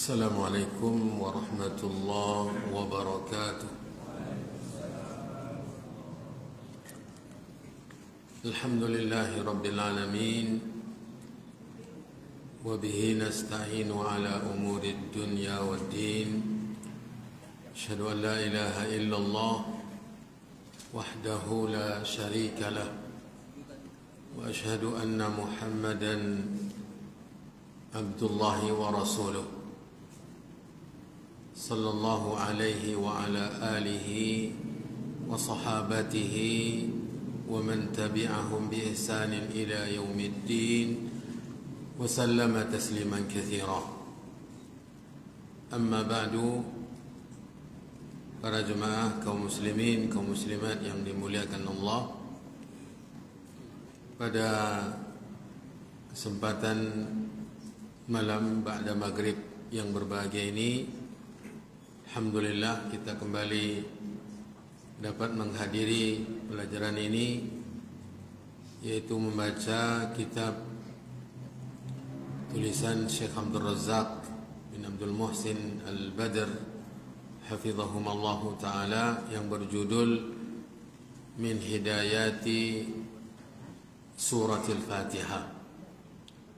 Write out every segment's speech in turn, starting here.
السلام عليكم ورحمة الله وبركاته. الحمد لله رب العالمين، وبه نستعين على أمور الدنيا والدين. أشهد أن لا إله إلا الله وحده لا شريك له، وأشهد أن محمدا عبد الله ورسوله، صلى الله عليه وعلى آله وصحابته ومن تبعهم بإحسان إلى يوم الدين وسلم تسليما كثيرا. أما بعد، para jemaah kaum muslimin, kaum muslimat yang dimuliakan Allah, pada kesempatan malam ba'da maghrib yang berbahagia ini, alhamdulillah kita kembali dapat menghadiri pelajaran ini, yaitu membaca kitab tulisan Syekh Abdul Razak bin Abdul Muhsin Al-Badr hafizahumallahu ta'ala yang berjudul Min Hidayati Suratil Fatihah,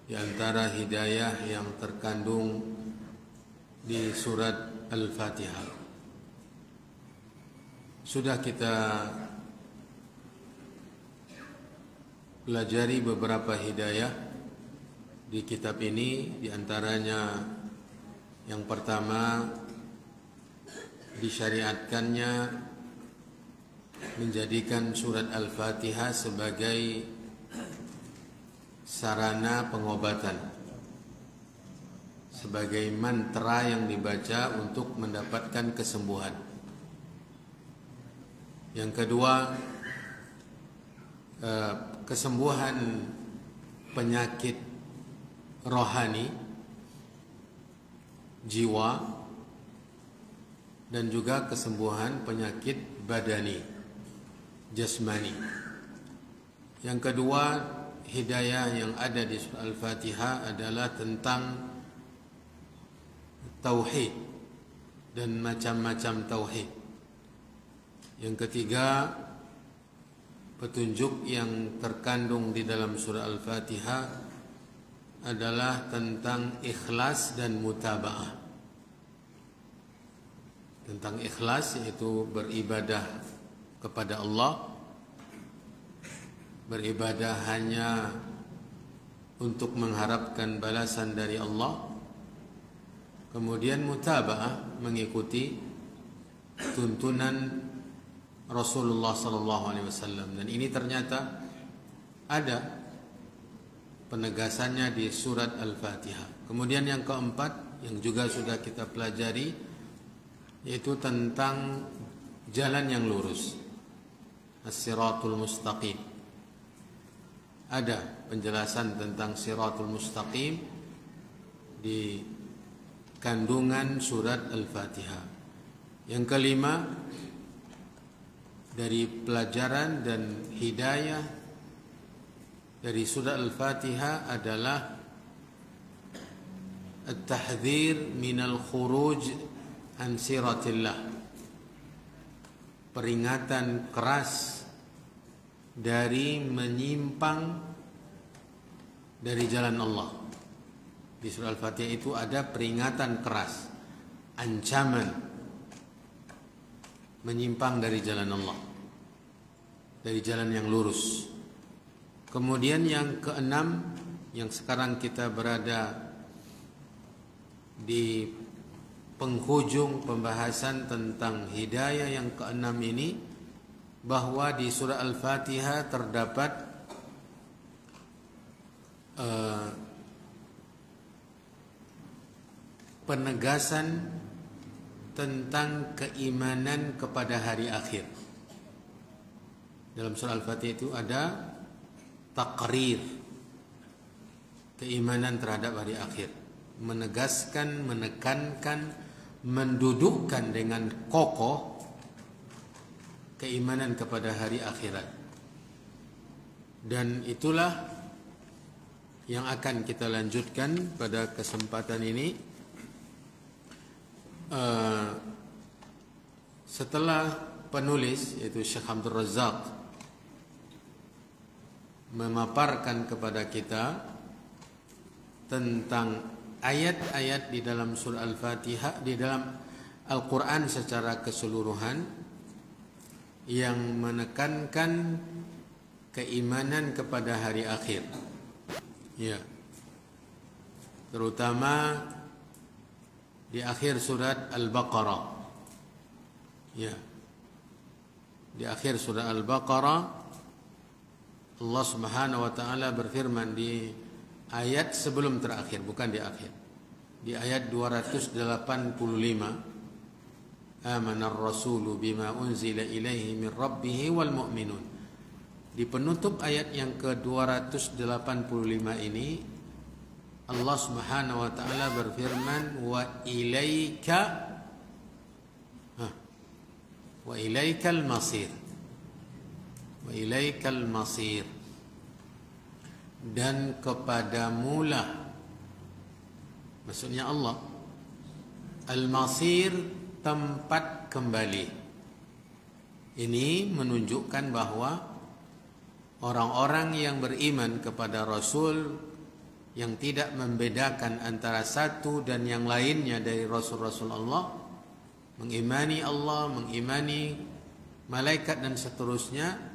di antara hidayah yang terkandung di surat Al-Fatihah. Sudah kita pelajari beberapa hidayah di kitab ini, di antaranya yang pertama, disyariatkannya menjadikan surat Al-Fatihah sebagai sarana pengobatan, sebagai mantra yang dibaca untuk mendapatkan kesembuhan. Yang kedua, kesembuhan penyakit rohani, jiwa, dan juga kesembuhan penyakit badani, jasmani. Yang kedua, hidayah yang ada di surah Al-Fatihah adalah tentang tauhid dan macam-macam tauhid. Yang ketiga, petunjuk yang terkandung di dalam surah Al-Fatihah adalah tentang ikhlas dan mutaba'ah. Tentang ikhlas, yaitu beribadah kepada Allah, beribadah hanya untuk mengharapkan balasan dari Allah. Kemudian mutaba'ah, mengikuti tuntunan Rasulullah SAW. Dan ini ternyata ada penegasannya di surat Al-Fatihah. Kemudian yang keempat, yang juga sudah kita pelajari, yaitu tentang jalan yang lurus, as-siratul mustaqim. Ada penjelasan tentang siratul mustaqim di kandungan surat Al-Fatihah. Yang kelima, dari pelajaran dan hidayah dari surat Al-Fatihah adalah at-tahdhir minal khuruj an siratillah, peringatan keras dari menyimpang dari jalan Allah. Di surah Al-Fatihah itu ada peringatan keras, ancaman menyimpang dari jalan Allah, dari jalan yang lurus. Kemudian yang keenam, yang sekarang kita berada di penghujung pembahasan tentang hidayah yang keenam ini, bahwa di surah Al-Fatihah terdapat penegasan tentang keimanan kepada hari akhir. Dalam surah Al-Fatihah itu ada taqrir, keimanan terhadap hari akhir, menegaskan, menekankan, mendudukkan dengan kokoh keimanan kepada hari akhirat. Dan itulah yang akan kita lanjutkan pada kesempatan ini, setelah penulis yaitu Syekh Abdul Razak memaparkan kepada kita tentang ayat-ayat di dalam surah Al-Fatihah, di dalam Al-Quran secara keseluruhan yang menekankan keimanan kepada hari akhir, ya, terutama di akhir surat Al-Baqarah, ya, di akhir surat Al-Baqarah Allah Subhanahu wa taala berfirman di ayat sebelum terakhir, bukan di akhir, di ayat 285, amanar rasulu bima unzila ilaihi min rabbih wal mu'minun. Di penutup ayat yang ke-285 ini Allah Subhanahu wa taala berfirman wa ilaikal masir. Wa ilaikal masir. Dan kepadamulah, maksudnya Allah, al-masir, tempat kembali. Ini menunjukkan bahwa orang-orang yang beriman kepada Rasul, yang tidak membedakan antara satu dan yang lainnya dari Rasul-Rasul Allah, mengimani Allah, mengimani malaikat dan seterusnya,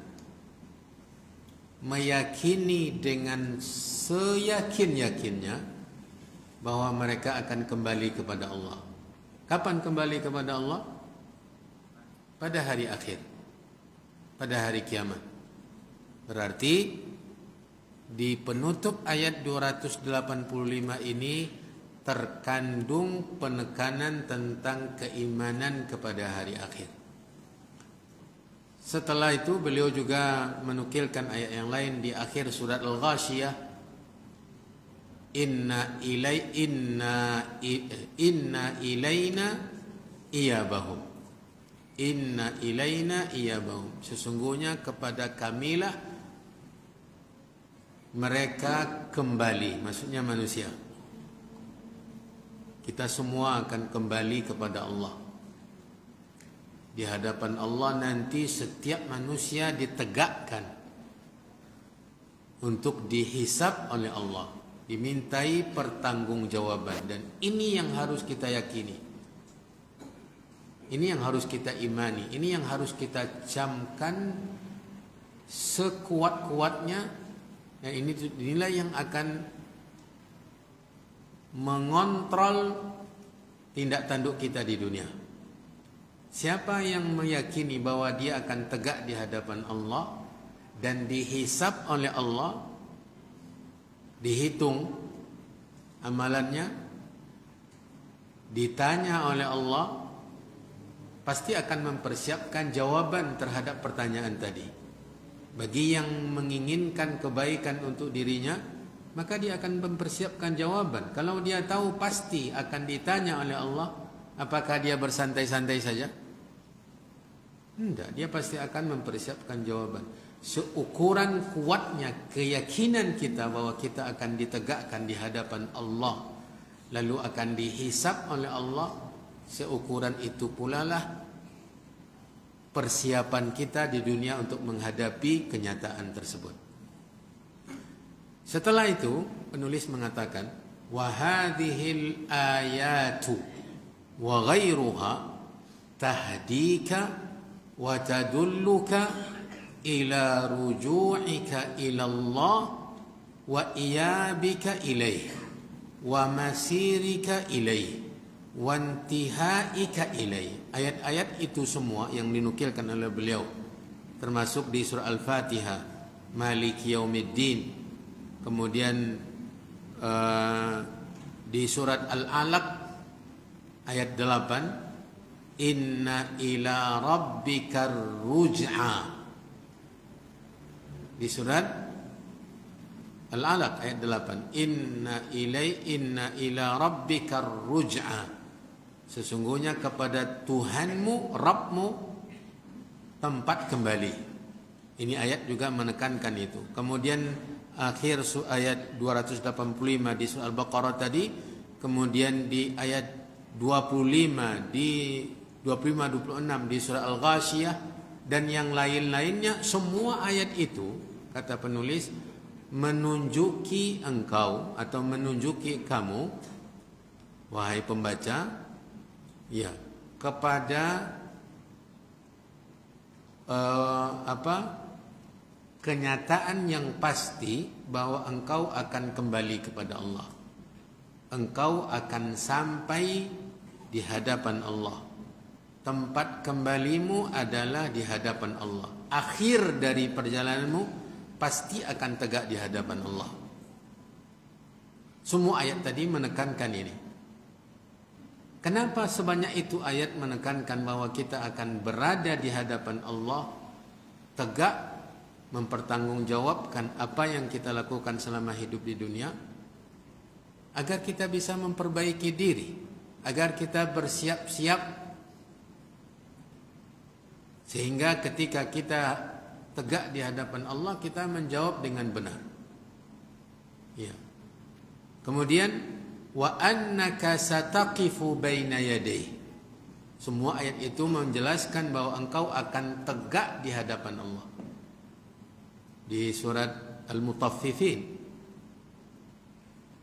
meyakini dengan seyakin-yakinnya bahwa mereka akan kembali kepada Allah. Kapan kembali kepada Allah? Pada hari akhir, pada hari kiamat. Berarti di penutup ayat 285 ini terkandung penekanan tentang keimanan kepada hari akhir. Setelah itu beliau juga menukilkan ayat yang lain di akhir surat Al-Ghasyiyah, inna ilaina iyabahum. Inna ilaina iyabahum. Sesungguhnya kepada kamilah mereka kembali, maksudnya manusia. Kita semua akan kembali kepada Allah. Di hadapan Allah nanti setiap manusia ditegakkan untuk dihisab oleh Allah, dimintai pertanggungjawaban, dan ini yang harus kita yakini. Ini yang harus kita imani, ini yang harus kita camkan sekuat-kuatnya. Dan inilah yang akan mengontrol tindak tanduk kita di dunia. Siapa yang meyakini bahwa dia akan tegak di hadapan Allah dan dihisab oleh Allah, dihitung amalannya, ditanya oleh Allah, pasti akan mempersiapkan jawaban terhadap pertanyaan tadi. Bagi yang menginginkan kebaikan untuk dirinya, maka dia akan mempersiapkan jawaban. Kalau dia tahu pasti akan ditanya oleh Allah, apakah dia bersantai-santai saja? Tidak, dia pasti akan mempersiapkan jawaban. Seukuran kuatnya keyakinan kita bahwa kita akan ditegakkan di hadapan Allah, lalu akan dihisab oleh Allah, seukuran itu pula lah persiapan kita di dunia untuk menghadapi kenyataan tersebut. Setelah itu penulis mengatakan, wa hadhil ayatu wa ghairuha tahdika wa tadulluka ila ruju'ika ila Allah wa iyabika ilaih wa masirika ilaih wa intihaika ilaih. Ayat-ayat itu semua yang dinukilkan oleh beliau, termasuk di surah Al-Fatihah, Maliki Yaumiddin, kemudian di surat Al-Alaq ayat 8, inna ila rabbikar ruj'a. Di surat Al-Alaq ayat 8, inna ila rabbikar ruj'a. Sesungguhnya kepada Tuhanmu, Rabbmu, tempat kembali. Ini ayat juga menekankan itu. Kemudian akhir ayat 285 di surah Al-Baqarah tadi, kemudian di ayat 25 di 25-26 di surah Al-Ghasyiyah dan yang lain-lainnya, semua ayat itu kata penulis menunjuki engkau atau menunjuki kamu wahai pembaca ya kepada kenyataan yang pasti bahwa engkau akan kembali kepada Allah. Engkau akan sampai di hadapan Allah. Tempat kembalimu adalah di hadapan Allah. Akhir dari perjalananmu pasti akan tegak di hadapan Allah. Semua ayat tadi menekankan ini. Kenapa sebanyak itu ayat menekankan bahwa kita akan berada di hadapan Allah, tegak mempertanggungjawabkan apa yang kita lakukan selama hidup di dunia, agar kita bisa memperbaiki diri, agar kita bersiap-siap sehingga ketika kita tegak di hadapan Allah kita menjawab dengan benar. Ya. Kemudian wa annaka sataqifu baina yadayhi. Semua ayat itu menjelaskan bahwa engkau akan tegak di hadapan Allah. Di surat Al-Mutaffifin,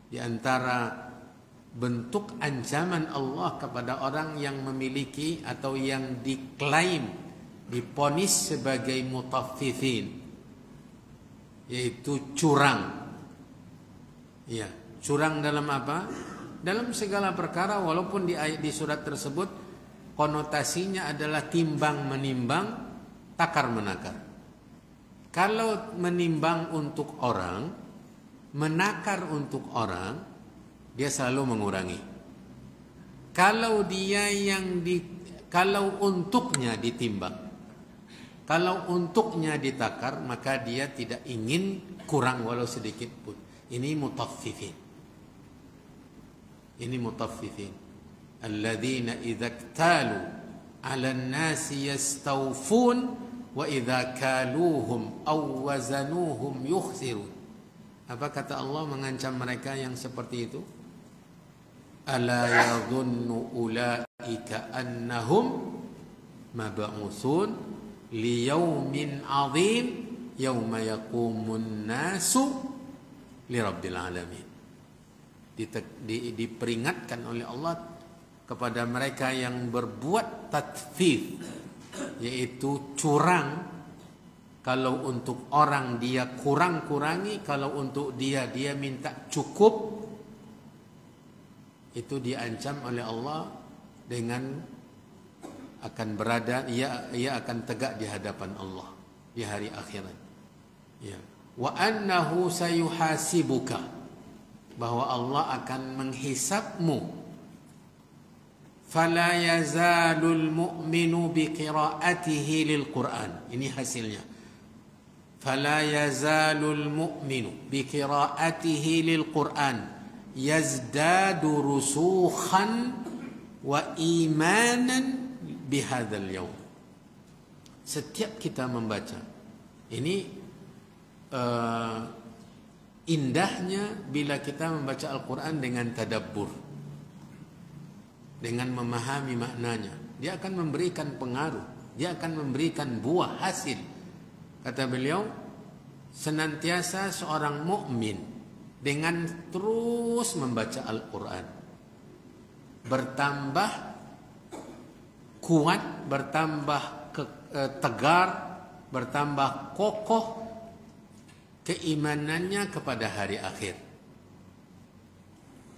di antara bentuk ancaman Allah kepada orang yang memiliki atau yang diklaim, diponis sebagai mutaffifin, yaitu curang. Ya, curang dalam apa? Dalam segala perkara, walaupun di ayat di surat tersebut konotasinya adalah timbang menimbang, takar menakar. Kalau menimbang untuk orang, menakar untuk orang, dia selalu mengurangi. Kalau kalau untuknya ditimbang, kalau untuknya ditakar, maka dia tidak ingin kurang walau sedikit pun. Ini mutaffifin. Ini mutaffifin. Alladzina idza iktalu 'alan nasi yastawfun wa idza kaluhum aw wazanuhum yukhsirun. Apa kata Allah mengancam mereka yang seperti itu? Ala yadhunnu ulaika annahum mab'utsun liyaumin 'adzim yauma yaqumun nasu lirabbil alamin. Diperingatkan oleh Allah kepada mereka yang berbuat tatfif, yaitu curang. Kalau untuk orang dia kurang-kurangi, kalau untuk dia minta cukup, itu diancam oleh Allah dengan akan berada, ia akan tegak di hadapan Allah di hari akhirat. Ya. Wa annahu sayuhasibuka, bahwa Allah akan menghisabmu. Fala yazalul mu'minu biqira'atihi lil Qur'an. Ini hasilnya. Fala yazalul mu'minu biqira'atihi lil Qur'an yazdadu rusukhan wa imanan bihadzal yaum. Setiap kita membaca ini indahnya bila kita membaca Al-Quran dengan tadabbur, dengan memahami maknanya. Dia akan memberikan pengaruh, dia akan memberikan buah hasil. Kata beliau, senantiasa seorang mukmin dengan terus membaca Al-Quran bertambah kuat, bertambah tegar, bertambah kokoh keimanannya kepada hari akhir.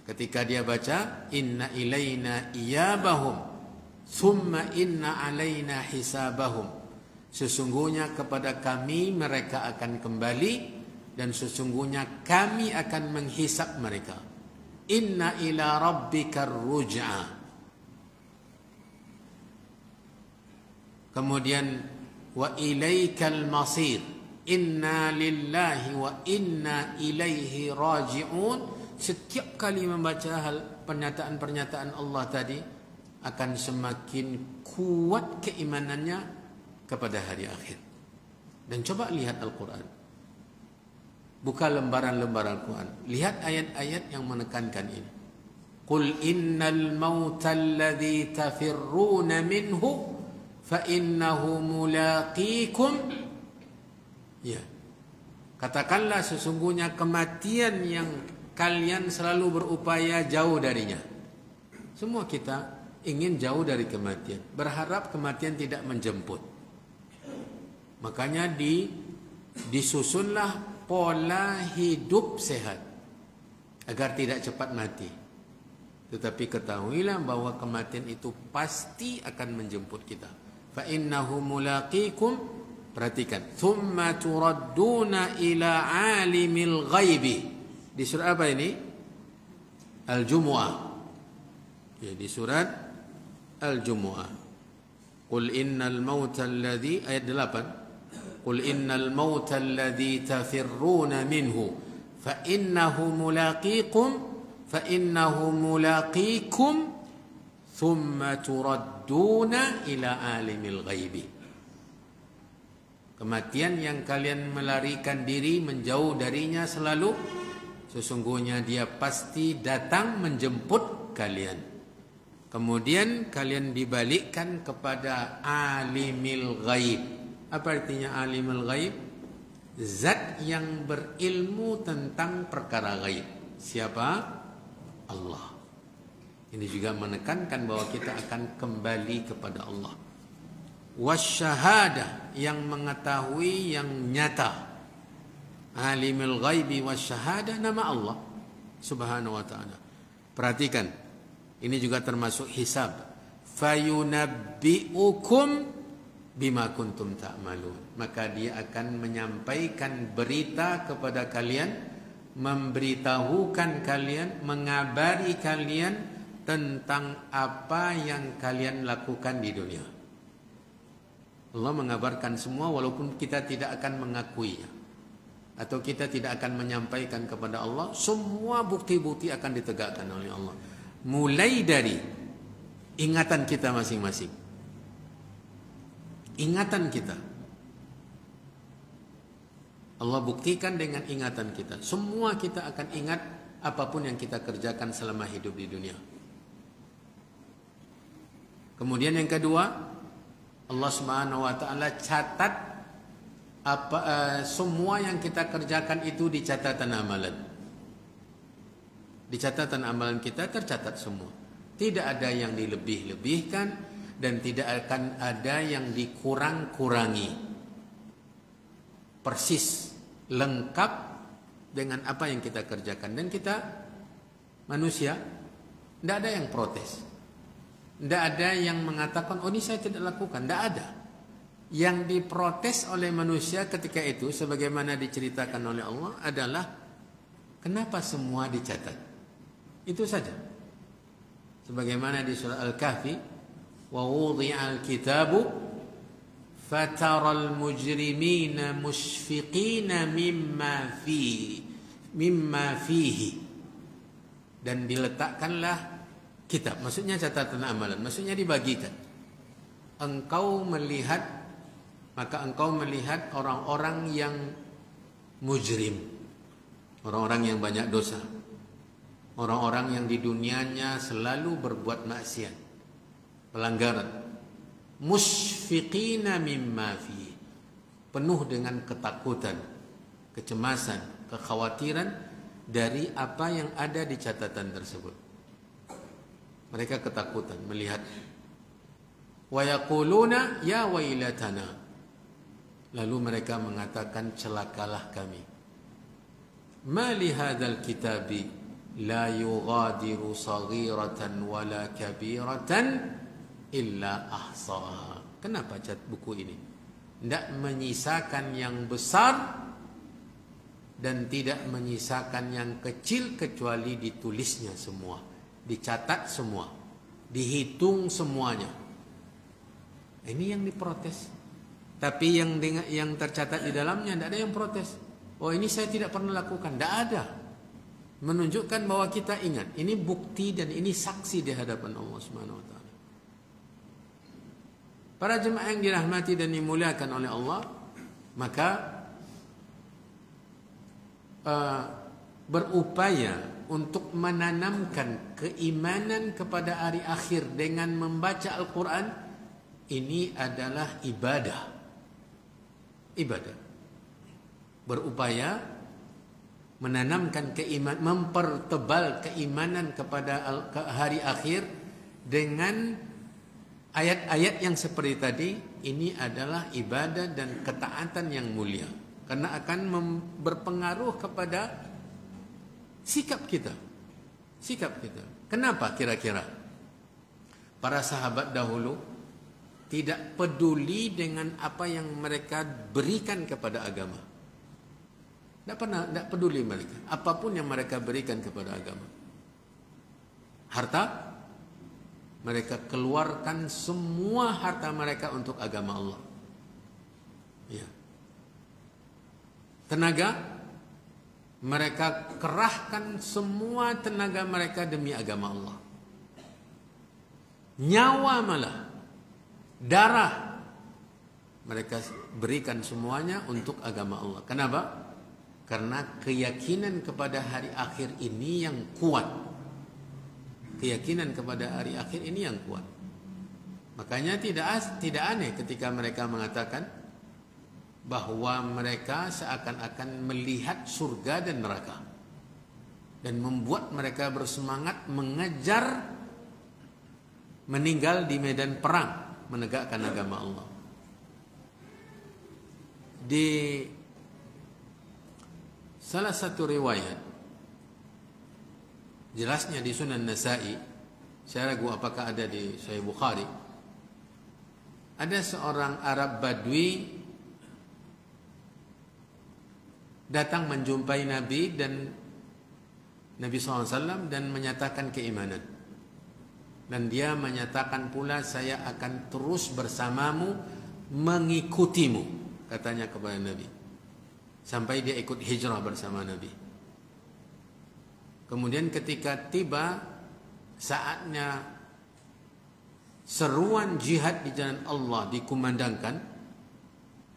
Ketika dia baca inna ilaina iyabahum thumma inna alaina hisabahum, sesungguhnya kepada kami mereka akan kembali dan sesungguhnya kami akan menghisap mereka. Inna ila rabbikar ruj'a. Kemudian wa ilaikal masir. Inna lillahi wa inna ilaihi raji'un. Setiap kali membaca pernyataan-pernyataan Allah tadi akan semakin kuat keimanannya kepada hari akhir. Dan coba lihat Al-Quran, buka lembaran-lembaran Al-Quran, lihat ayat-ayat yang menekankan ini. Qul innal mauta alladhi tafirruna minhu fa innahu mulaqikum. Ya. Katakanlah sesungguhnya kematian yang kalian selalu berupaya jauh darinya. Semua kita ingin jauh dari kematian, berharap kematian tidak menjemput. Makanya disusunlah pola hidup sehat agar tidak cepat mati. Tetapi ketahuilah bahwa kematian itu pasti akan menjemput kita. Fa innahu mulaqikum. Perhatikan, thumma turadduna ila alimil ghaibi. Di surat apa ini? Al-Jumu'ah. Ya, di surat Al-Jumu'ah. Qul innal mauta alladhi, ayat 8. Qul innal mauta alladhi tafirruna minhu fa innahu mulaqikum thumma turadduna ila alimil ghaibi. Kematian yang kalian melarikan diri menjauh darinya selalu, sesungguhnya dia pasti datang menjemput kalian. Kemudian kalian dibalikkan kepada alimil ghaib. Apa artinya alimul ghaib? Zat yang berilmu tentang perkara ghaib. Siapa? Allah. Ini juga menekankan bahwa kita akan kembali kepada Allah. Wasyahadah, yang mengetahui yang nyata. Alimul ghaibi wasyahadah, nama Allah Subhanahu wa ta'ala. Perhatikan, ini juga termasuk hisab. Fayunabbi'ukum bima kuntum ta'malun. Maka dia akan menyampaikan berita kepada kalian, memberitahukan kalian, mengabari kalian tentang apa yang kalian lakukan di dunia. Allah mengabarkan semua walaupun kita tidak akan mengakuinya, atau kita tidak akan menyampaikan kepada Allah. Semua bukti-bukti akan ditegakkan oleh Allah, mulai dari ingatan kita masing-masing. Ingatan kita Allah buktikan dengan ingatan kita. Semua kita akan ingat apapun yang kita kerjakan selama hidup di dunia. Kemudian yang kedua, Allah Subhanahu wa taala catat semua yang kita kerjakan itu di catatan amalan. Di catatan amalan kita tercatat semua. Tidak ada yang dilebih-lebihkan dan tidak akan ada yang dikurang-kurangi. Persis lengkap dengan apa yang kita kerjakan. Dan kita manusia, tidak ada yang protes. Tidak ada yang mengatakan, oh ini saya tidak lakukan. Tidak ada. Yang diprotes oleh manusia ketika itu, sebagaimana diceritakan oleh Allah, adalah kenapa semua dicatat. Itu saja. Sebagaimana di surah Al-Kahfi, وَوُضِعَ الْكِتَابُ فَتَرَى الْمُجْرِمِينَ مُشْفِقِينَ مِمَّا فِيهِ. Dan diletakkanlah kitab, maksudnya catatan amalan, maksudnya dibagikan. Engkau melihat, maka engkau melihat orang-orang yang mujrim, orang-orang yang banyak dosa, orang-orang yang di dunianya selalu berbuat maksiat, pelanggaran. Musfiqina mimma fi, penuh dengan ketakutan, kecemasan, kekhawatiran dari apa yang ada di catatan tersebut. Mereka ketakutan melihat. Wa yaquluna ya wailatana, lalu mereka mengatakan celakalah kami. Ma li hadzal kitabi la yughadiru saghiratan wala kabiratan illa ahsaha. Kenapa buku ini tidak menyisakan yang besar dan tidak menyisakan yang kecil, kecuali ditulisnya semua, dicatat semua, dihitung semuanya. Ini yang diprotes. Tapi yang tercatat di dalamnya tidak ada yang protes. Oh ini saya tidak pernah lakukan, tidak ada. Menunjukkan bahwa kita ingat. Ini bukti dan ini saksi di hadapan Allah Subhanahu wa taala. Para jemaah yang dirahmati dan dimuliakan oleh Allah, maka berupaya untuk menanamkan keimanan kepada hari akhir dengan membaca Al-Quran, ini adalah ibadah. Ibadah. Berupaya menanamkan keimanan, mempertebal keimanan kepada hari akhir dengan ayat-ayat yang seperti tadi. Ini adalah ibadah dan ketaatan yang mulia, karena akan berpengaruh kepada sikap kita. Kenapa kira-kira para sahabat dahulu tidak peduli dengan apa yang mereka berikan kepada agama? Tidak peduli mereka apapun yang mereka berikan kepada agama. Harta, mereka keluarkan semua harta mereka untuk agama Allah. Ya. Tenaga, mereka kerahkan semua tenaga mereka demi agama Allah. Nyawa malah, darah, mereka berikan semuanya untuk agama Allah. Kenapa? Karena keyakinan kepada hari akhir ini yang kuat. Keyakinan kepada hari akhir ini yang kuat. Makanya tidak aneh ketika mereka mengatakan bahwa mereka seakan-akan melihat surga dan neraka, dan membuat mereka bersemangat mengejar meninggal di medan perang menegakkan agama Allah. Di salah satu riwayat, jelasnya di Sunan Nasa'i, saya ragu apakah ada di Sahih Bukhari, ada seorang Arab Badui datang menjumpai Nabi dan Nabi SAW dan menyatakan keimanan. Dan dia menyatakan pula, saya akan terus bersamamu, mengikutimu, katanya kepada Nabi. Sampai dia ikut hijrah bersama Nabi. Kemudian ketika tiba saatnya seruan jihad di jalan Allah dikumandangkan,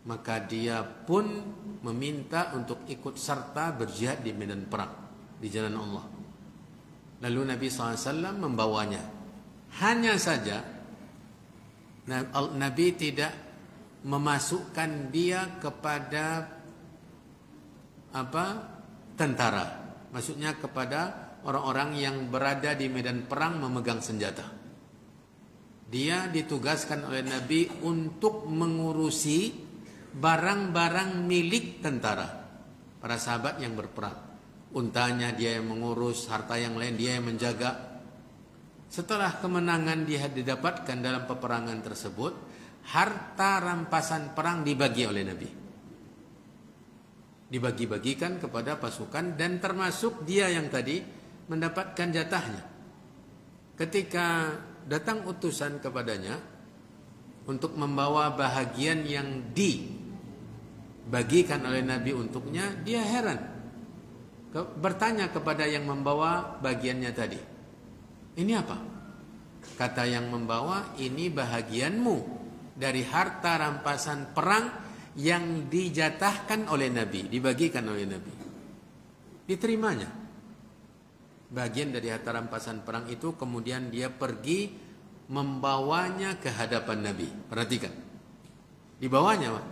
maka dia pun meminta untuk ikut serta berjihad di medan perang di jalan Allah. Lalu Nabi SAW membawanya. Hanya saja Nabi tidak memasukkan dia kepada tentara, maksudnya kepada orang-orang yang berada di medan perang memegang senjata. Dia ditugaskan oleh Nabi untuk mengurusi barang-barang milik tentara, para sahabat yang berperang. Untanya dia yang mengurus, harta yang lain dia yang menjaga. Setelah kemenangan dia didapatkan dalam peperangan tersebut, harta rampasan perang dibagi oleh Nabi. Dibagi-bagikan kepada pasukan, dan termasuk dia yang tadi mendapatkan jatahnya. Ketika datang utusan kepadanya untuk membawa bahagian yang dibagikan oleh Nabi untuknya, dia heran, bertanya kepada yang membawa bagiannya tadi, ini apa? Kata yang membawa, ini bahagianmu dari harta rampasan perang yang dijatahkan oleh Nabi, dibagikan oleh Nabi. Diterimanya bagian dari harta rampasan perang itu. Kemudian dia pergi membawanya ke hadapan Nabi. Perhatikan, dibawanya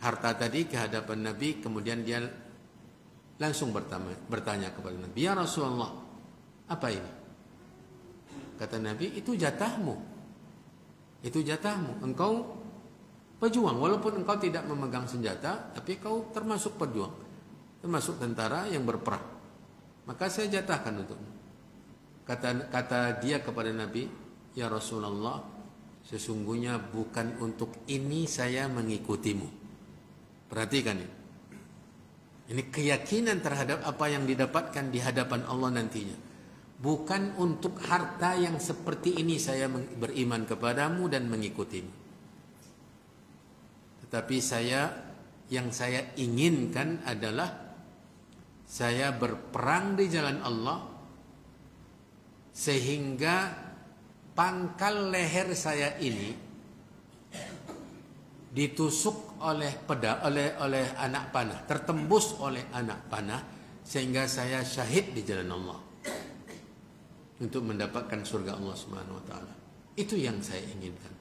harta tadi ke hadapan Nabi. Kemudian dia langsung bertanya kepada Nabi, ya Rasulullah, apa ini? Kata Nabi, itu jatahmu. Itu jatahmu. Engkau pejuang, walaupun engkau tidak memegang senjata, tapi kau termasuk pejuang, termasuk tentara yang berperang. Maka saya jatahkan untukmu. Kata dia kepada Nabi, ya Rasulullah, sesungguhnya bukan untuk ini saya mengikutimu. Perhatikan ini. Ini keyakinan terhadap apa yang didapatkan di hadapan Allah nantinya. Bukan untuk harta yang seperti ini saya beriman kepadamu dan mengikutimu. Tetapi yang saya inginkan adalah saya berperang di jalan Allah, sehingga pangkal leher saya ini ditusuk oleh anak panah, tertembus oleh anak panah, sehingga saya syahid di jalan Allah untuk mendapatkan surga Allah Subhanahu wa taala. Itu yang saya inginkan.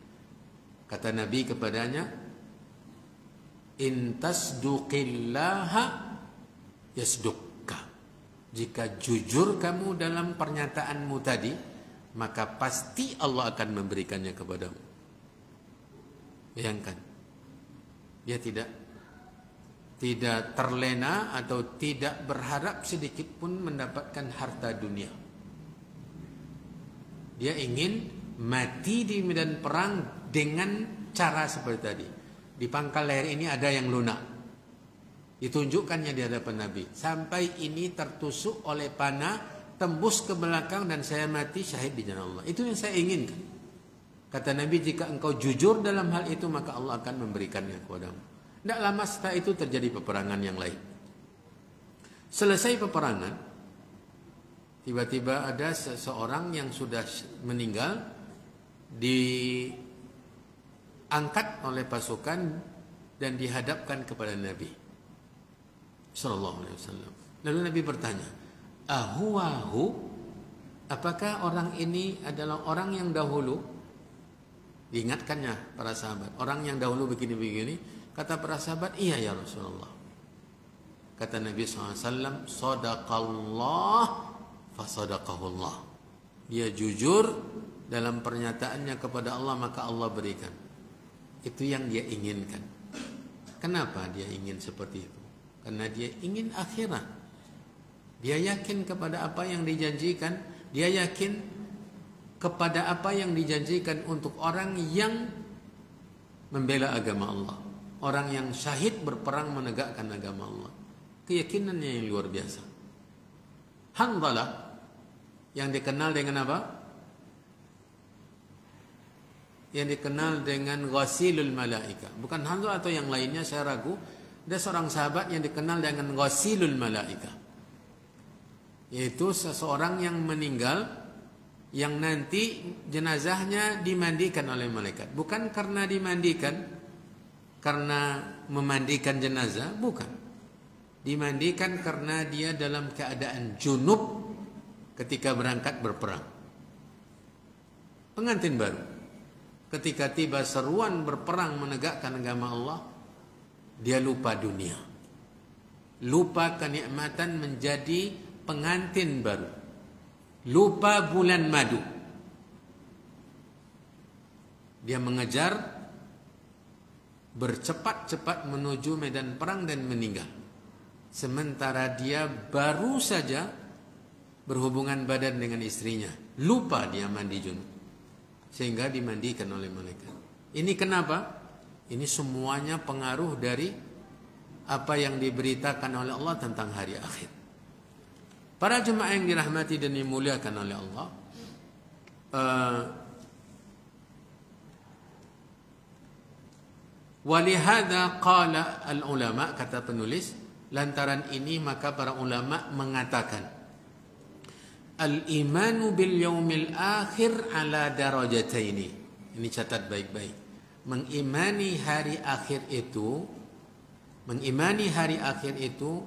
Kata Nabi kepadanya, in tasduqillaha yasdukka. Jika jujur kamu dalam pernyataanmu tadi, maka pasti Allah akan memberikannya kepadamu. Bayangkan, dia tidak terlena atau tidak berharap sedikit pun mendapatkan harta dunia. Dia ingin mati di medan perang dengan cara seperti tadi. Di pangkal leher ini ada yang lunak, ditunjukkannya di hadapan Nabi. Sampai ini tertusuk oleh panah, tembus ke belakang dan saya mati syahid di jalan Allah. Itu yang saya inginkan. Kata Nabi, jika engkau jujur dalam hal itu, maka Allah akan memberikannya kepadamu. Tidak lama setelah itu terjadi peperangan yang lain. Selesai peperangan, tiba-tiba ada seseorang yang sudah meninggal, diangkat oleh pasukan dan dihadapkan kepada Nabi Sallallahu Alaihi Wasallam. Lalu Nabi bertanya, ahuwahu, apakah orang ini adalah orang yang dahulu? Diingatkannya para sahabat, orang yang dahulu begini-begini. Kata para sahabat, iya ya Rasulullah. Kata Nabi SAW, sadaqallah fasadaqahullah. Dia jujur dalam pernyataannya kepada Allah, maka Allah berikan. Itu yang dia inginkan. Kenapa dia ingin seperti itu? Karena dia ingin akhirat. Dia yakin kepada apa yang dijanjikan. Dia yakin kepada apa yang dijanjikan untuk orang yang membela agama Allah, orang yang syahid berperang menegakkan agama Allah. Keyakinannya yang luar biasa. Hanzalah yang dikenal dengan apa? Yang dikenal dengan ghasilul malaika. Bukan Hanzalah atau yang lainnya, saya ragu. Ada seorang sahabat yang dikenal dengan ghasilul malaika, yaitu seseorang yang meninggal yang nanti jenazahnya dimandikan oleh malaikat. Bukan karena dimandikan, karena memandikan jenazah, bukan. Dimandikan karena dia dalam keadaan junub ketika berangkat berperang. Pengantin baru. Ketika tiba seruan berperang menegakkan agama Allah, dia lupa dunia. Lupa kenikmatan menjadi pengantin baru. Lupa bulan madu. Dia mengejar, bercepat-cepat menuju medan perang dan meninggal. Sementara dia baru saja berhubungan badan dengan istrinya. Lupa dia mandi junub, sehingga dimandikan oleh malaikat. Ini kenapa? Ini semuanya pengaruh dari apa yang diberitakan oleh Allah tentang hari akhir. Para jemaah yang dirahmati dan dimuliakan oleh Allah, walihada qala al-ulama, kata penulis, lantaran ini maka para ulama mengatakan, al-imanu bil yaumil akhir ala darajataini. Ini catat baik-baik. Mengimani hari akhir itu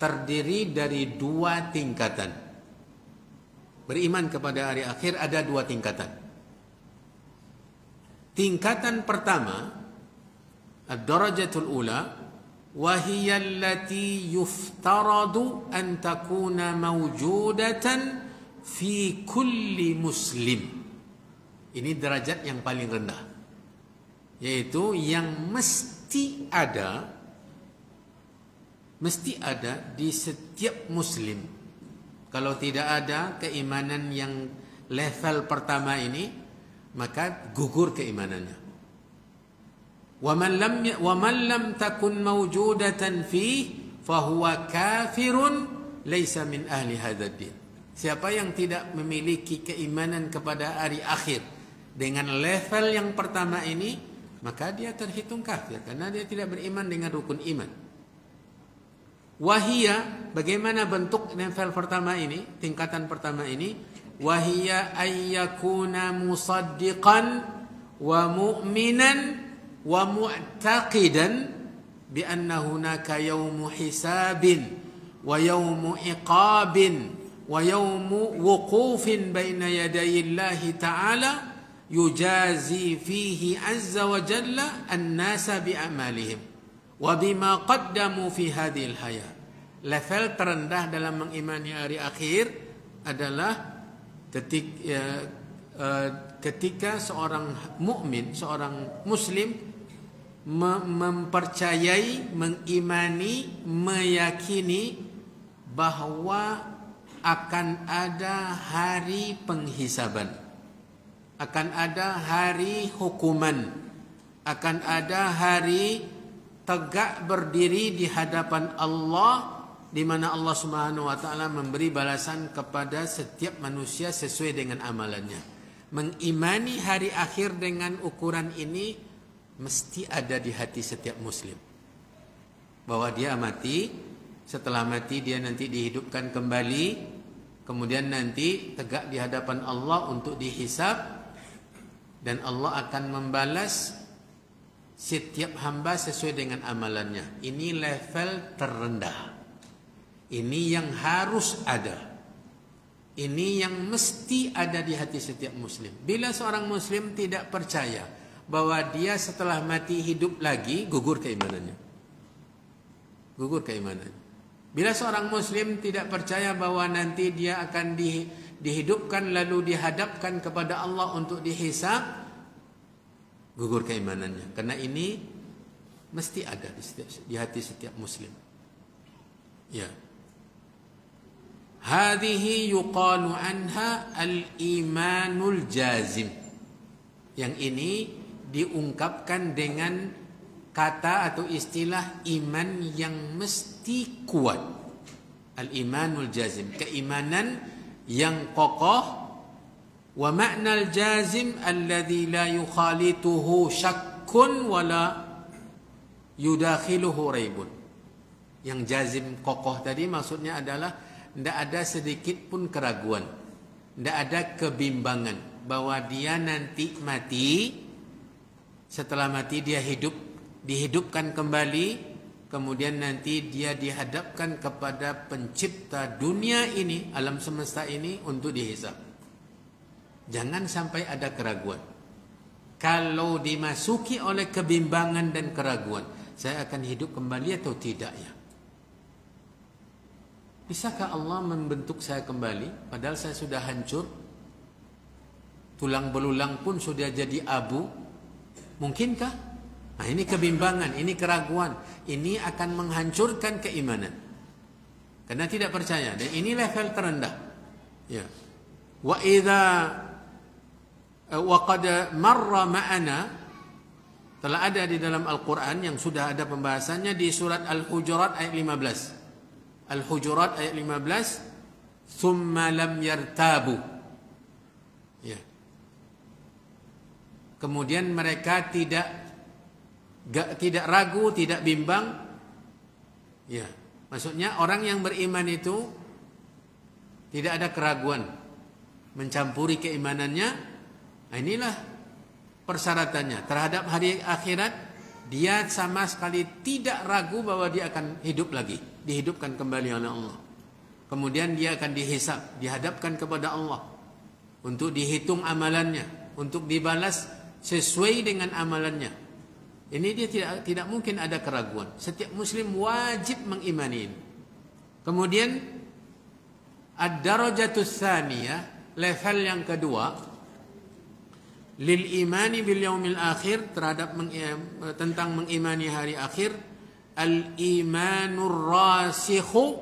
terdiri dari dua tingkatan. Beriman kepada hari akhir ada dua tingkatan. Tingkatan pertama, ad-darajatul ula, wa hiya allati yuftaradu an takuna mawjudatan fi kulli muslim. Ini derajat yang paling rendah, yaitu yang mesti ada di setiap muslim. Kalau tidak ada keimanan yang level pertama ini, maka gugur keimanannya. Wa man lam takun mawjudatan fi fahuwa kafirun laisa min ahli hadzal din. Siapa yang tidak memiliki keimanan kepada hari akhir dengan level yang pertama ini, maka dia terhitung kafir karena dia tidak beriman dengan rukun iman. Wahia, bagaimana bentuk level pertama ini, tingkatan pertama ini? Wahia ayyakuna musaddiqan wa mu'minan wa mu'taqidan bi anna hunaka yaumu hisabin wa yaumu iqabin wa yaumu wuqufin baina yadayillahi ta'ala yujazi fihi azza wa jalla an-nasa bi amalihim wa bima qaddamu fi hadhil hayat. Level terendah dalam mengimani hari akhir adalah ketika seorang mukmin, seorang muslim mempercayai, mengimani, meyakini bahwa akan ada hari penghisaban, akan ada hari hukuman, akan ada hari tegak berdiri di hadapan Allah, di mana Allah Subhanahu wa taala memberi balasan kepada setiap manusia sesuai dengan amalannya. Mengimani hari akhir dengan ukuran ini mesti ada di hati setiap muslim. Bahwa dia mati, setelah mati dia nanti dihidupkan kembali, kemudian nanti tegak di hadapan Allah untuk dihisab, dan Allah akan membalas setiap hamba sesuai dengan amalannya. Ini level terendah. Ini yang harus ada. Ini yang mesti ada di hati setiap muslim. Bila seorang muslim tidak percaya bahwa dia setelah mati hidup lagi, gugur keimanannya. Gugur keimanannya. Bila seorang muslim tidak percaya bahwa nanti dia akan dihidupkan lalu dihadapkan kepada Allah untuk dihisab, gugur keimanannya. Karena ini mesti ada di hati setiap muslim. Ya. Hadhihi yuqalu anha al-imanul jazim. Yang ini diungkapkan dengan kata atau istilah iman yang mesti kuat. Al-imanul jazim, keimanan yang kokoh. Wa ma'nal jazim alladhi la yukhalituhu syakkun wala yudakhiluhu raibun. Yang jazim kokoh tadi maksudnya adalah tidak ada sedikit pun keraguan, tidak ada kebimbangan bahwa dia nanti mati, setelah mati dia dihidupkan kembali, kemudian nanti dia dihadapkan kepada pencipta dunia ini, alam semesta ini untuk dihisab. Jangan sampai ada keraguan. Kalau dimasuki oleh kebimbangan dan keraguan, saya akan hidup kembali atau tidak ya? Bisakah Allah membentuk saya kembali padahal saya sudah hancur? Tulang belulang pun sudah jadi abu. Mungkinkah? Nah, ini kebimbangan, ini keraguan. Ini akan menghancurkan keimanan. Karena tidak percaya, dan ini level terendah. Ya. Wa idza wa qad marra ma'ana, telah ada di dalam Al-Qur'an yang sudah ada pembahasannya di surat Al-Hujurat ayat 15. Al-Hujurat ayat 15, "Tsumma lam yartabu." Ya. Kemudian mereka tidak ragu, tidak bimbang. Ya. Maksudnya orang yang beriman itu tidak ada keraguan mencampuri keimanannya. Nah, inilah persyaratannya terhadap hari akhirat. Dia sama sekali tidak ragu bahwa dia akan hidup lagi, dihidupkan kembali oleh Allah. Kemudian dia akan dihisab, dihadapkan kepada Allah untuk dihitung amalannya, untuk dibalas sesuai dengan amalannya. Ini dia tidak mungkin ada keraguan. Setiap muslim wajib mengimani ini. Kemudian ad-darajatus tsaniyah, level yang kedua, lil imani bil yaumil akhir, terhadap tentang mengimani hari akhir, al imanur rasikhu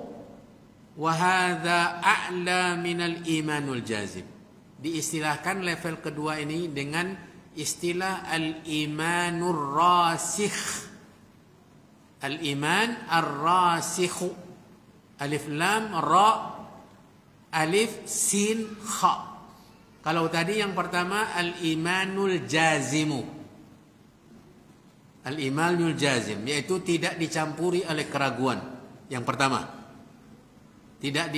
wa hadza a'la minal imanul jazim. Diistilahkan level kedua ini dengan istilah al imanur rasikh. Al iman ar-rasikhu, alif lam ra alif sin kha. Kalau tadi yang pertama al-imanul jazimu, al-imanul jazim, yaitu tidak dicampuri oleh keraguan. Yang pertama, tidak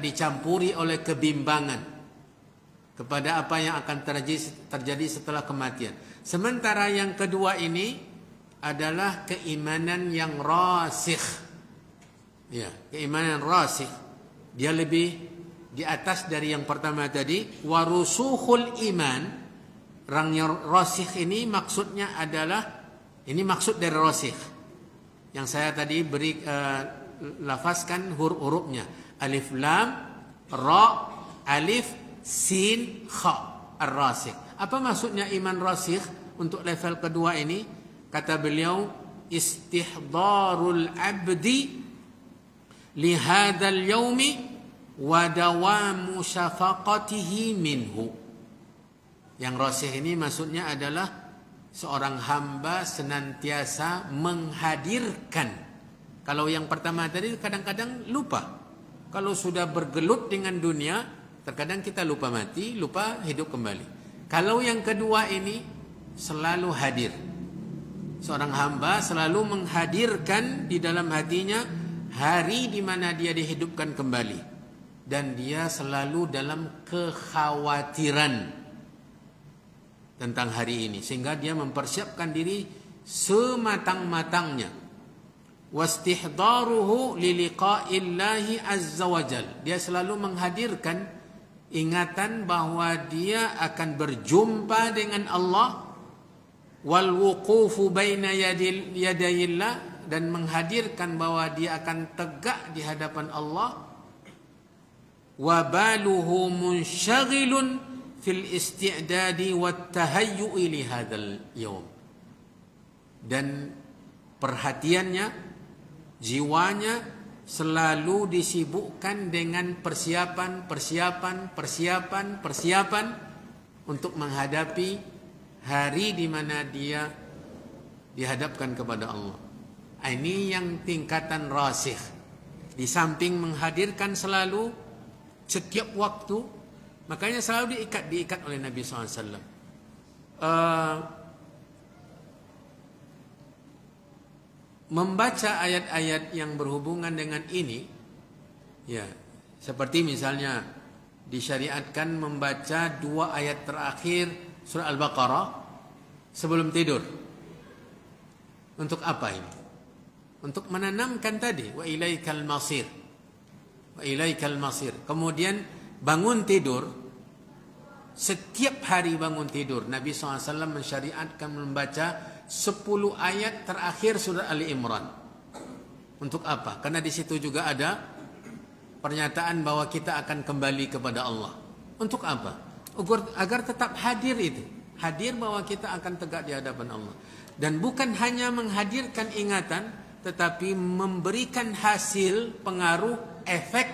dicampuri oleh kebimbangan kepada apa yang akan terjadi setelah kematian. Sementara yang kedua ini adalah keimanan yang rasikh. Ya, keimanan rasikh. Dia lebih di atas dari yang pertama tadi. Warusukhul iman. Orang yang rasikh ini maksudnya adalah, ini maksud dari rasikh. Yang saya tadi beri lafazkan huruf-hurufnya. Alif lam, ra, alif, sin, kha. Ar-rasikh. Apa maksudnya iman rasikh untuk level kedua ini? Kata beliau, istihdarul abdi li hadzal yaumi wa dawamu syafaqatihi minhu. Yang rasikh ini maksudnya adalah seorang hamba senantiasa menghadirkan. Kalau yang pertama tadi kadang-kadang lupa. Kalau sudah bergelut dengan dunia, terkadang kita lupa mati, lupa hidup kembali. Kalau yang kedua ini selalu hadir. Seorang hamba selalu menghadirkan di dalam hatinya hari di mana dia dihidupkan kembali. Dan dia selalu dalam kekhawatiran tentang hari ini. Sehingga dia mempersiapkan diri sematang-matangnya. Wastihdaruhu liliqa'illahi azza wajal. Dia selalu menghadirkan ingatan bahwa dia akan berjumpa dengan Allah, wal wuqufu baina yadayillah, dan menghadirkan bahwa dia akan tegak di hadapan Allah, wa baluhu munsyaghilun fil isti'dadi wat tahayyu'i li hadzal yaum, dan perhatiannya, jiwanya selalu disibukkan dengan persiapan untuk menghadapi hari di mana dia dihadapkan kepada Allah. Ini yang tingkatan rasikh. Di samping menghadirkan selalu setiap waktu, makanya selalu diikat oleh Nabi SAW. Membaca ayat-ayat yang berhubungan dengan ini, ya, seperti misalnya disyariatkan membaca 2 ayat terakhir surah Al-Baqarah sebelum tidur. Untuk apa ini? Untuk menanamkan tadi, wa ilaikal masir. Wa ilaikal masir. Kemudian bangun tidur, setiap hari bangun tidur Nabi SAW mensyariatkan membaca 10 ayat terakhir surah Ali Imran. Untuk apa? Karena di situ juga ada pernyataan bahwa kita akan kembali kepada Allah. Untuk apa? Agar tetap hadir itu. Hadir bahwa kita akan tegak di hadapan Allah. Dan bukan hanya menghadirkan ingatan, tetapi memberikan hasil, pengaruh, efek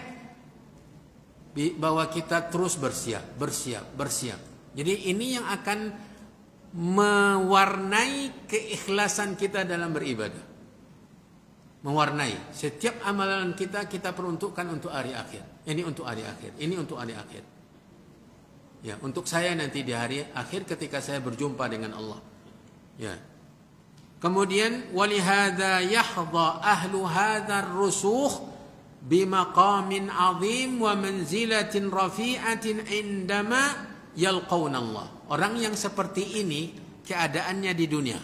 bahwa kita terus bersiap. Jadi ini yang akan mewarnai keikhlasan kita dalam beribadah. Mewarnai setiap amalan kita peruntukkan untuk hari akhir. Ini untuk hari akhir, ini untuk hari akhir. Ya, untuk saya nanti di hari akhir ketika saya berjumpa dengan Allah. Ya. Kemudian walihada yahdha ahlu hadzal rusukh bimaqamin azim wa manzilatin rafi'atin indama yalqawna Allah. Orang yang seperti ini keadaannya di dunia,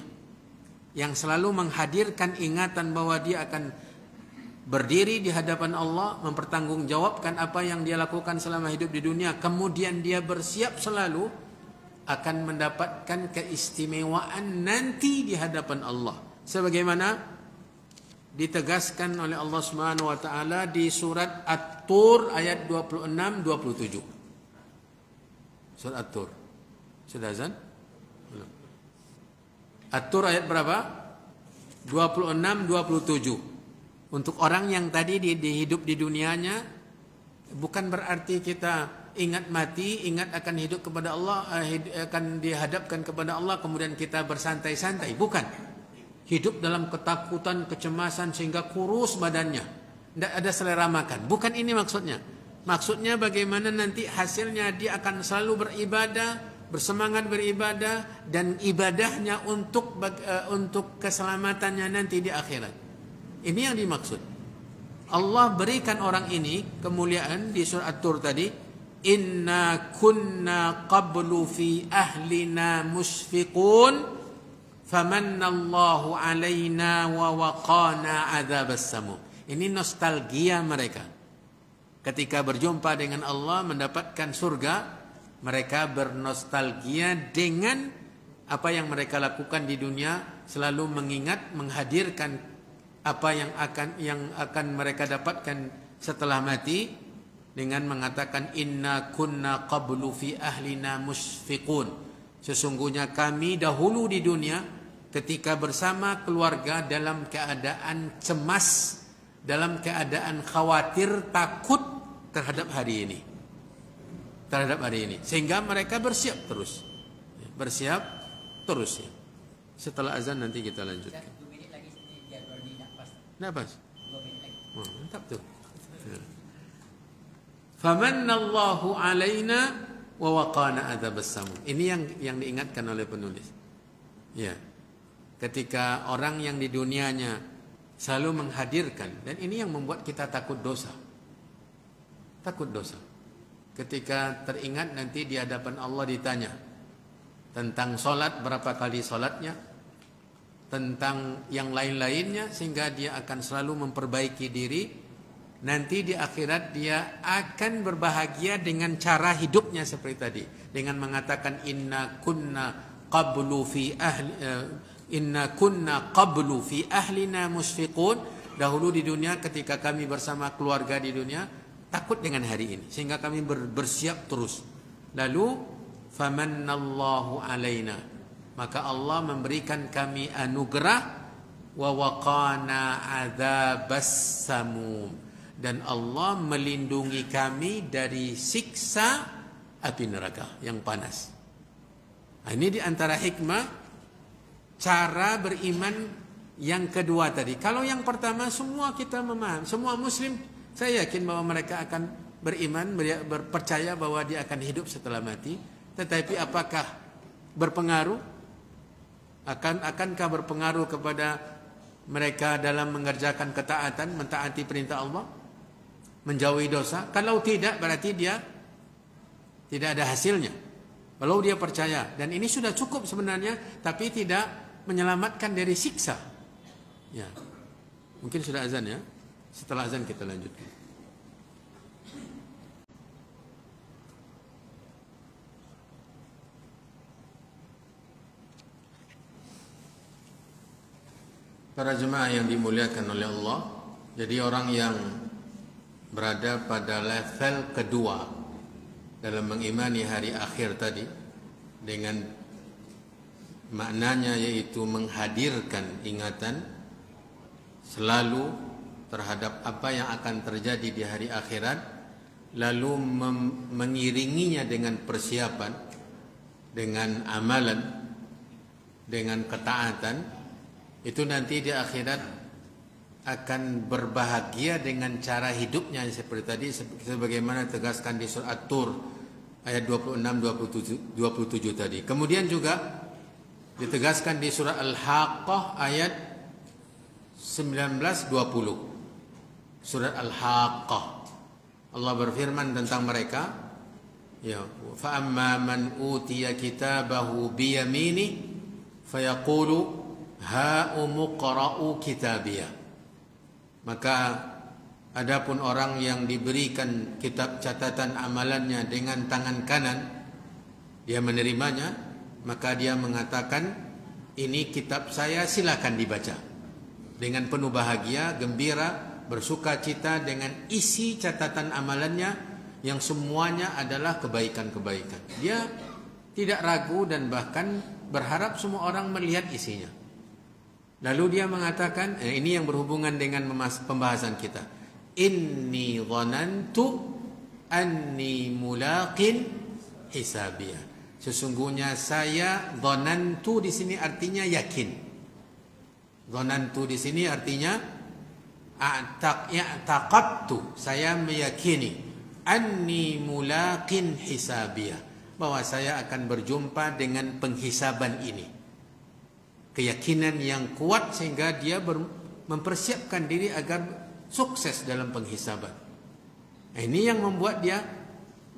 yang selalu menghadirkan ingatan bahwa dia akan berdiri di hadapan Allah, mempertanggungjawabkan apa yang dia lakukan selama hidup di dunia, kemudian dia bersiap selalu akan mendapatkan keistimewaan nanti di hadapan Allah, sebagaimana ditegaskan oleh Allah Subhanahu wa taala di surat At-Tur ayat 26-27. Surat At-Tur. Sudah azan? Belum. At-Tur ayat berapa? 26-27. Untuk orang yang tadi hidup di dunianya, bukan berarti kita ingat mati, ingat akan hidup kepada Allah, akan dihadapkan kepada Allah, kemudian kita bersantai-santai. Bukan. Hidup dalam ketakutan, kecemasan sehingga kurus badannya. Tidak ada selera makan. Bukan ini maksudnya. Maksudnya bagaimana nanti hasilnya dia akan selalu beribadah, bersemangat beribadah, dan ibadahnya untuk keselamatannya nanti di akhirat. Ini yang dimaksud. Allah berikan orang ini kemuliaan di surah At-Tur tadi. Inna kunna qablu fi ahlina musfiqun Famannallahu alaina wa waqana adzabas samum. Ini nostalgia mereka. Ketika berjumpa dengan Allah mendapatkan surga, mereka bernostalgia dengan apa yang mereka lakukan di dunia, selalu mengingat, menghadirkan apa yang akan mereka dapatkan setelah mati dengan mengatakan inna kunna qablu fi ahlina musfiqun. Sesungguhnya kami dahulu di dunia ketika bersama keluarga dalam keadaan cemas, dalam keadaan khawatir, takut terhadap hari ini. Sehingga mereka bersiap terus. Bersiap terus ya. Setelah azan nanti kita lanjutkan. 2 minit lagi jadwal di nafas. Nafas. 2 menit lagi. Oh, mantap tuh. Famannallahu alaina wa waqana adzabas samum. Ini yang diingatkan oleh penulis. Ya. Ketika orang yang di dunianya selalu menghadirkan, dan ini yang membuat kita takut dosa. Takut dosa. Ketika teringat nanti di hadapan Allah ditanya tentang solat, berapa kali solatnya, tentang yang lain-lainnya, sehingga dia akan selalu memperbaiki diri. Nanti di akhirat dia akan berbahagia dengan cara hidupnya seperti tadi, dengan mengatakan inna kunna qablu fi ahlina musfiqun. Dahulu di dunia ketika kami bersama keluarga di dunia takut dengan hari ini, sehingga kami bersiap terus. Lalu famannallahu alaina, maka Allah memberikan kami anugerah, wa waqana adzabas samum, dan Allah melindungi kami dari siksa api neraka yang panas. Nah, ini di antara hikmah cara beriman yang kedua tadi. Kalau yang pertama semua kita memaham, semua muslim saya yakin bahwa mereka akan beriman, berpercaya bahwa dia akan hidup setelah mati. Tetapi apakah berpengaruh? Akankah berpengaruh kepada mereka dalam mengerjakan ketaatan, mentaati perintah Allah, menjauhi dosa? Kalau tidak, berarti dia tidak ada hasilnya. Kalau dia percaya, dan ini sudah cukup sebenarnya, tapi tidak menyelamatkan dari siksa. Ya, mungkin sudah azan ya. Setelah azan kita lanjutkan. Para jemaah yang dimuliakan oleh Allah, jadi orang yang berada pada level kedua dalam mengimani hari akhir tadi, dengan maknanya yaitu menghadirkan ingatan selalu terhadap apa yang akan terjadi di hari akhirat, lalu mengiringinya dengan persiapan, dengan amalan, dengan ketaatan. Itu nanti di akhirat akan berbahagia dengan cara hidupnya seperti tadi, sebagaimana tegaskan di surat At-Tur ayat 26 27 tadi. Kemudian juga ditegaskan di surat Al-Haqqah ayat 19 20. Surat Al-Haqqah, Allah berfirman tentang mereka, ya, fa amma man utiya kitabahu bi yamini fayaqulu ha'umuqra'u kitabiyah. Maka adapun orang yang diberikan kitab catatan amalannya dengan tangan kanan, dia menerimanya, maka dia mengatakan, ini kitab saya, silakan dibaca. Dengan penuh bahagia, gembira, bersuka cita dengan isi catatan amalannya yang semuanya adalah kebaikan-kebaikan. Dia tidak ragu dan bahkan berharap semua orang melihat isinya. Lalu dia mengatakan, ini yang berhubungan dengan pembahasan kita. Inni dhanantu anni mulaqin hisabiyah. Sesungguhnya saya, dhanantu di sini artinya yakin. Dhanantu di sini artinya i'taqadtu, saya meyakini, anni mulaqin hisabiyah, bahwa saya akan berjumpa dengan penghisaban ini. Keyakinan yang kuat sehingga dia mempersiapkan diri agar sukses dalam penghisaban. Ini yang membuat dia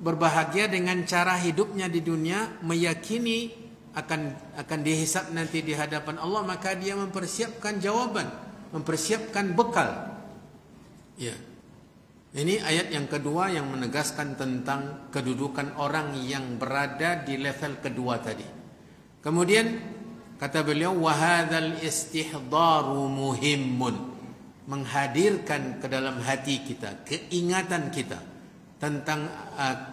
berbahagia dengan cara hidupnya di dunia, meyakini akan dihisab nanti di hadapan Allah, maka dia mempersiapkan jawaban, mempersiapkan bekal. Ya. Ini ayat yang kedua yang menegaskan tentang kedudukan orang yang berada di level kedua tadi. Kemudian kata beliau, wa hadzal istihdaru muhimmun, menghadirkan ke dalam hati kita, keingatan kita tentang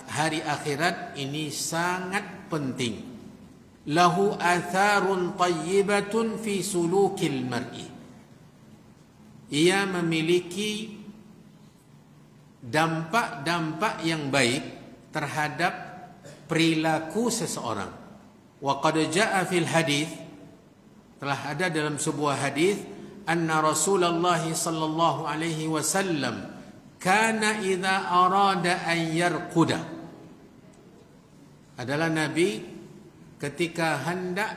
hari akhirat ini sangat penting. Lahu atharun tayyibatun fi sulukil mar'i. Ia memiliki dampak-dampak yang baik terhadap perilaku seseorang. Wa qad jaa fil hadis, telah ada dalam sebuah hadis, anna Rasulullah sallallahu alaihi wasallam kana idza arada an yarquda, adalah Nabi ketika hendak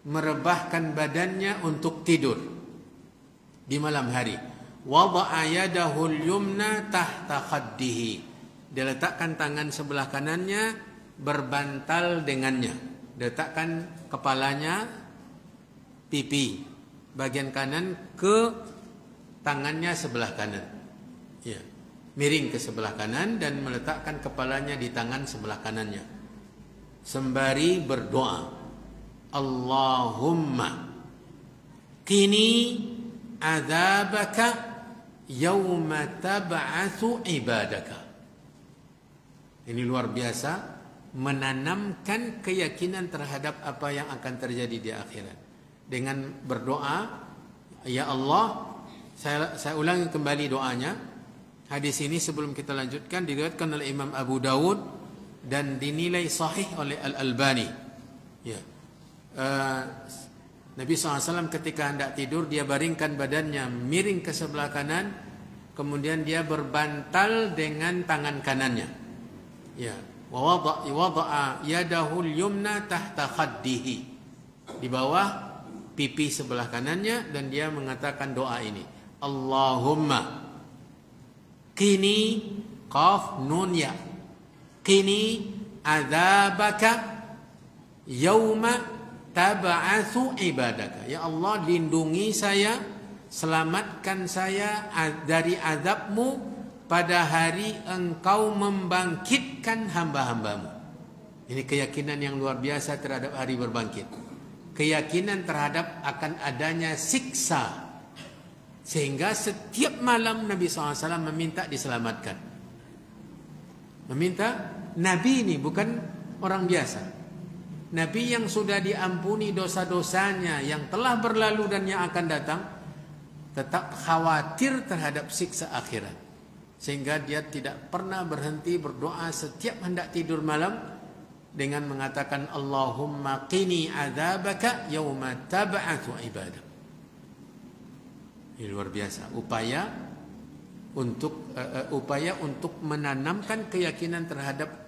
merebahkan badannya untuk tidur di malam hari, wada'a yadahu al-yumna tahta khaddihi, dia letakkan tangan sebelah kanannya berbantal dengannya, letakkan kepalanya, pipi bagian kanan ke tangannya sebelah kanan, ya, miring ke sebelah kanan dan meletakkan kepalanya di tangan sebelah kanannya, sembari berdoa, Allahumma qini adzabaka yauma tab'atsu ibadaka. Ini luar biasa, menanamkan keyakinan terhadap apa yang akan terjadi di akhirat dengan berdoa, ya Allah, saya ulangi kembali doanya. Hadis ini sebelum kita lanjutkan diriwayatkan oleh Imam Abu Dawud dan dinilai sahih oleh Al-Albani. Ya. Nabi SAW ketika hendak tidur, dia baringkan badannya miring ke sebelah kanan, kemudian dia berbantal dengan tangan kanannya. Ya, wa wada'a yadahu al-yumna tahta khaddihi, di bawah pipi sebelah kanannya, dan dia mengatakan doa ini, Allahumma qini, qaf nun ya, qini adzabaka yauma tab'atsu ibadaka. Ya Allah, lindungi saya, selamatkan saya dari azabmu pada hari engkau membangkitkan hamba-hambamu. Ini keyakinan yang luar biasa terhadap hari berbangkit. Keyakinan terhadap akan adanya siksa. Sehingga setiap malam Nabi SAW meminta diselamatkan. Meminta, Nabi ini bukan orang biasa. Nabi yang sudah diampuni dosa-dosanya yang telah berlalu dan yang akan datang, tetap khawatir terhadap siksa akhirat, sehingga dia tidak pernah berhenti berdoa setiap hendak tidur malam dengan mengatakan Allahumma qini adzabaka yauma tab'atsu ibadak. Ini luar biasa, upaya untuk menanamkan keyakinan terhadap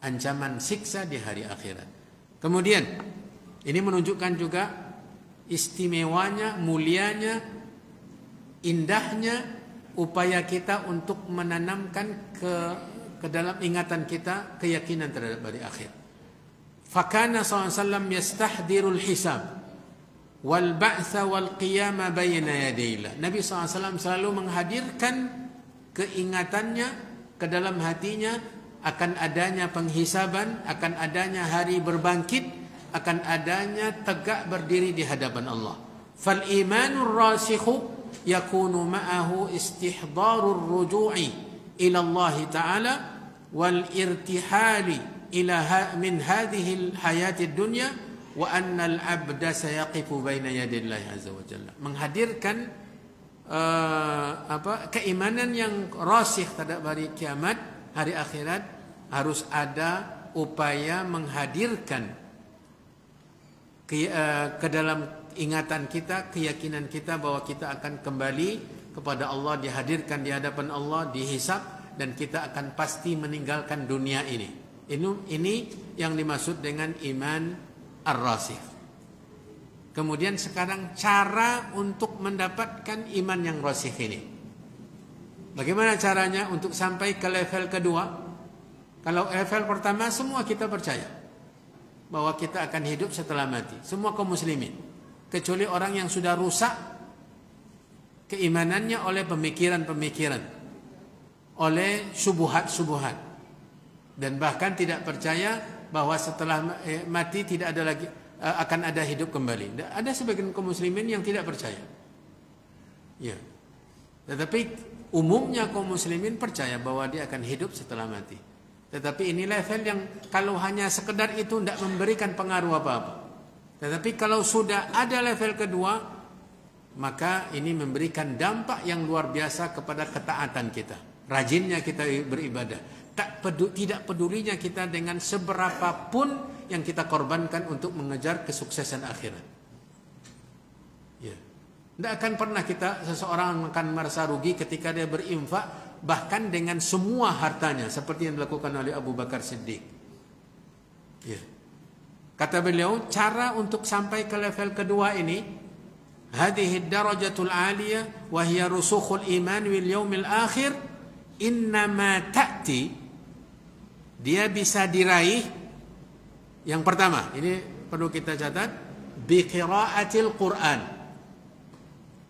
ancaman siksa di hari akhirat. Kemudian ini menunjukkan juga istimewanya, mulianya, indahnya upaya kita untuk menanamkan ke dalam ingatan kita keyakinan terhadap hari akhir. Fakana sallallahu alaihi wasallam yastahdirul hisab wal ba'tsa wal qiyama baina yadayillah. Nabi SAW selalu menghadirkan keingatannya ke dalam hatinya akan adanya penghisaban, akan adanya hari berbangkit, akan adanya tegak berdiri di hadapan Allah. Fal imanur rasikhu yakunu ma'ahu istihdarur ruju'i ila Allah Ta'ala wal irtihali ila min hadhihi al-hayatid dunya wa anna al-'abda sayaqifu baina yadillahi azza wa jalla. Menghadirkan keimanan yang rasikh terhadap hari kiamat, hari akhirat, harus ada upaya menghadirkan ke dalam ingatan kita, keyakinan kita bahwa kita akan kembali kepada Allah, dihadirkan di hadapan Allah, dihisab, dan kita akan pasti meninggalkan dunia ini. Ini yang dimaksud dengan iman ar-rasikh. Kemudian sekarang cara untuk mendapatkan iman yang rasikh ini. Bagaimana caranya untuk sampai ke level kedua? Kalau level pertama semua kita percaya bahwa kita akan hidup setelah mati. Semua kaum muslimin, kecuali orang yang sudah rusak keimanannya oleh pemikiran-pemikiran, oleh syubhat-syubhat, dan bahkan tidak percaya bahwa setelah mati tidak ada lagi, akan ada hidup kembali. Ada sebagian kaum muslimin yang tidak percaya. Ya. Tetapi umumnya kaum muslimin percaya bahwa dia akan hidup setelah mati. Tetapi ini level yang kalau hanya sekedar itu tidak memberikan pengaruh apa-apa. Tetapi kalau sudah ada level kedua, maka ini memberikan dampak yang luar biasa kepada ketaatan kita, rajinnya kita beribadah, tidak pedulinya kita dengan seberapapun yang kita korbankan untuk mengejar kesuksesan akhirat. Ya. Tidak akan pernah seseorang akan merasa rugi ketika dia berinfak bahkan dengan semua hartanya, seperti yang dilakukan oleh Abu Bakar Siddiq. Ya. Kata beliau, cara untuk sampai ke level kedua ini, hadhihi darajatul aliyah wa hiya rusukhul iman wal yaumil akhir, innama ta'ti, dia bisa diraih. Yang pertama, ini perlu kita catat, bi qiraatil Quran,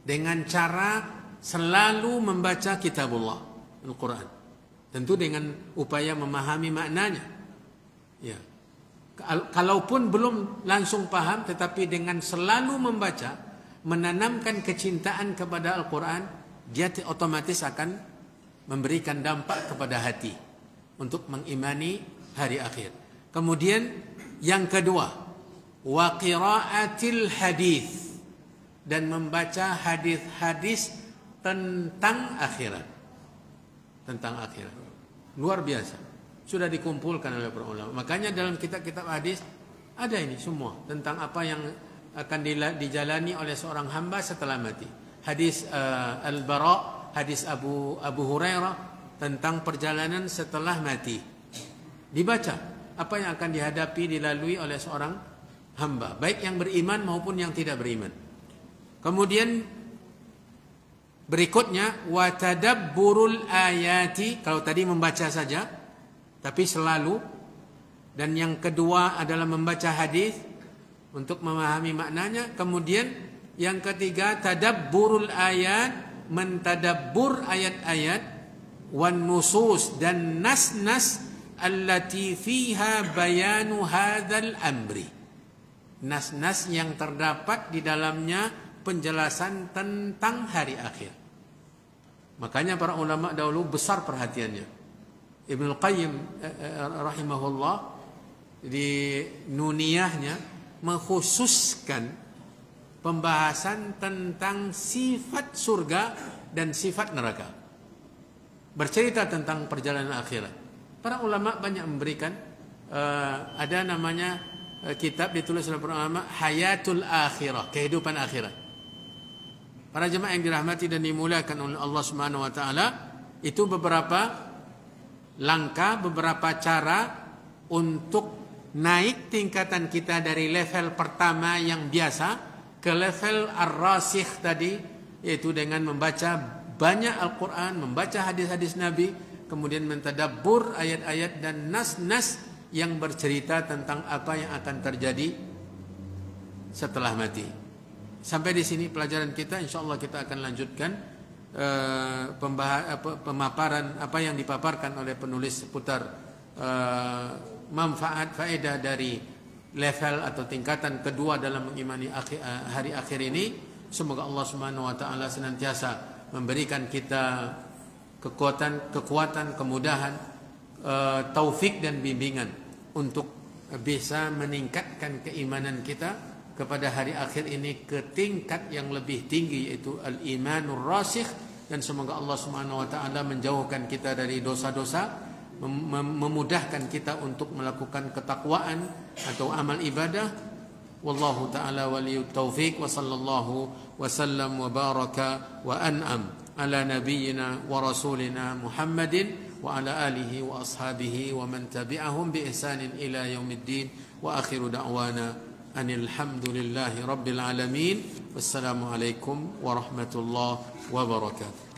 dengan cara selalu membaca kitabullah, Al-Quran. Tentu dengan upaya memahami maknanya. Ya. Kalaupun belum langsung paham, tetapi dengan selalu membaca, menanamkan kecintaan kepada Al-Quran, dia otomatis akan memberikan dampak kepada hati untuk mengimani hari akhir. Kemudian yang kedua, wa qiraatil hadis, dan membaca hadis-hadis tentang akhirat. Tentang akhirat. Luar biasa. Sudah dikumpulkan oleh para ulama. Makanya dalam kitab-kitab hadis ada ini semua tentang apa yang akan dijalani oleh seorang hamba setelah mati. Hadis Al-Bara, hadis Abu Hurairah tentang perjalanan setelah mati. Dibaca apa yang akan dihadapi, dilalui oleh seorang hamba, baik yang beriman maupun yang tidak beriman. Kemudian berikutnya wa tadabburul ayati, kalau tadi membaca saja tapi selalu, dan yang kedua adalah membaca hadis untuk memahami maknanya. Kemudian yang ketiga tadabburul ayat, mentadabbur ayat-ayat, wan nusus, dan nas-nas allati fiha bayanu hadzal amri, nas-nas yang terdapat di dalamnya penjelasan tentang hari akhir. Makanya para ulama dahulu besar perhatiannya. Ibnu Qayyim rahimahullah di Nuniyahnya mengkhususkan pembahasan tentang sifat surga dan sifat neraka. Bercerita tentang perjalanan akhirat. Para ulama banyak memberikan ada namanya kitab ditulis oleh para ulama, Hayatul Akhirah, kehidupan akhirat. Para jemaah yang dirahmati dan dimuliakan oleh Allah Subhanahu wa taala, itu beberapa langkah, beberapa cara untuk naik tingkatan kita dari level pertama yang biasa ke level ar-rasikh tadi, yaitu dengan membaca banyak Al-Quran, membaca hadis-hadis Nabi, kemudian mentadabbur ayat-ayat dan nas-nas yang bercerita tentang apa yang akan terjadi setelah mati. Sampai di sini pelajaran kita. InsyaAllah kita akan lanjutkan pemaparan apa yang dipaparkan oleh penulis seputar manfaat faedah dari level atau tingkatan kedua dalam mengimani hari akhir ini. Semoga Allah Subhanahu wa taala senantiasa memberikan kita kekuatan, kemudahan, taufik dan bimbingan untuk bisa meningkatkan keimanan kita kepada hari akhir ini ke tingkat yang lebih tinggi, yaitu al-imanur rasikh. Dan semoga Allah Subhanahu wa taala menjauhkan kita dari dosa-dosa, memudahkan kita untuk melakukan ketakwaan atau amal ibadah. Wallahu taala waliyut taufiq, wa sallallahu wa sallam wa baraka wa an'am ala nabiyyina wa rasulina Muhammadin wa ala alihi wa ashabihi wa man tabi'ahum bi ihsanin ila yaumiddin. Wa akhiru da'wana anil hamdulillahi rabbil alamin. Wassalamu alaikum warahmatullahi wabarakatuh.